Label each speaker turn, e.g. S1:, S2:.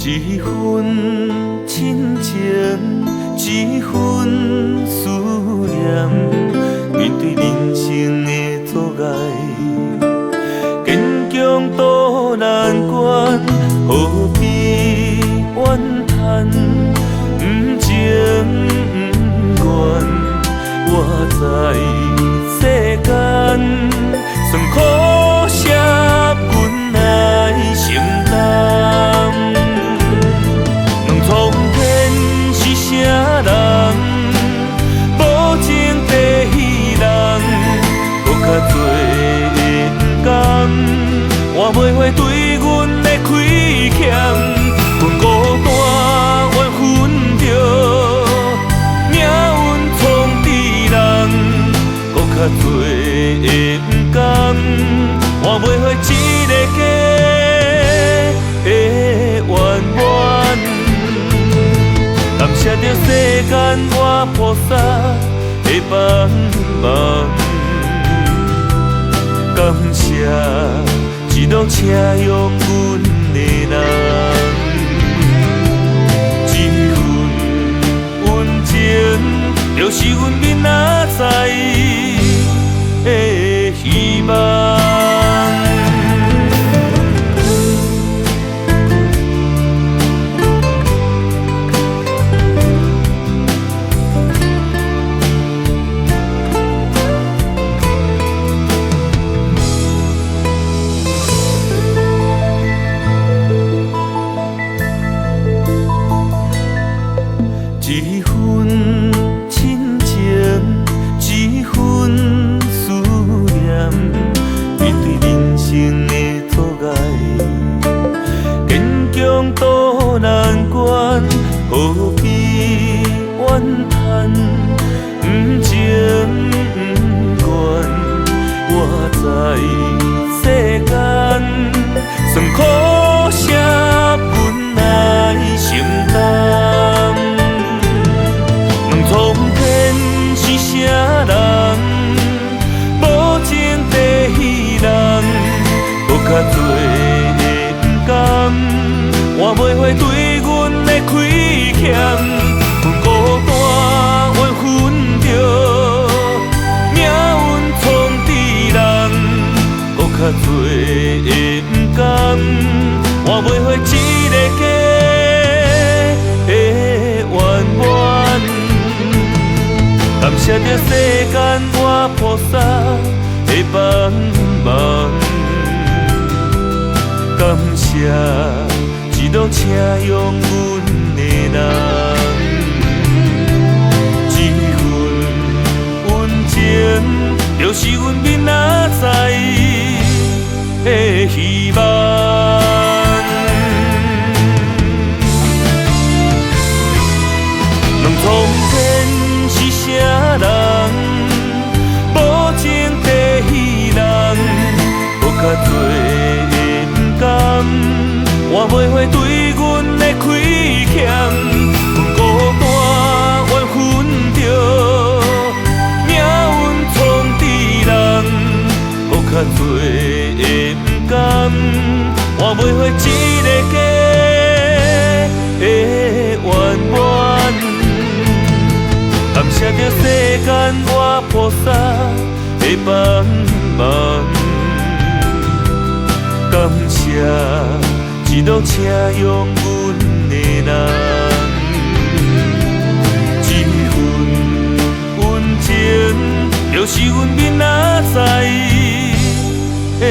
S1: 一份亲情，一份思念，面对人生的阻碍，坚强渡难关，何必怨叹？不情不愿，我在世间算苦涩，阮来承担。问苍天是啥人？无情地彼人，搁较多的不甘，换袂回对阮的亏欠。阮孤单怨恨着命运创治人，搁较多的不甘，换袂回一个家的圆满。感谢着世间我菩萨的帮忙，感谢一路车用阮的人。就是阮明仔载的希望。一份亲情，一份思念，面对人生的阻碍，坚强渡难关，何必怨叹？不情不愿，我在世间算苦涩，阮来承担。苍天是啥人？无情地彼人，搁较多的不甘，换袂回对阮的亏欠。阮孤单怨恨着命运创治人，搁较多的不甘，换袂回一个家的圆满。感谢着世间我菩萨的帮忙，感谢一路车用阮的人。一份温情，就是阮明仔载的希望。两苍天是啥人？无情地彼人，搁较多的不甘，换袂回对阮的亏欠。阮孤单怨恨着命运创治人，搁较多的不甘，换袂回一个家的圆满。感谢着世间我菩萨的帮忙，感谢一路车用阮的人。一份温情，就是阮明仔载的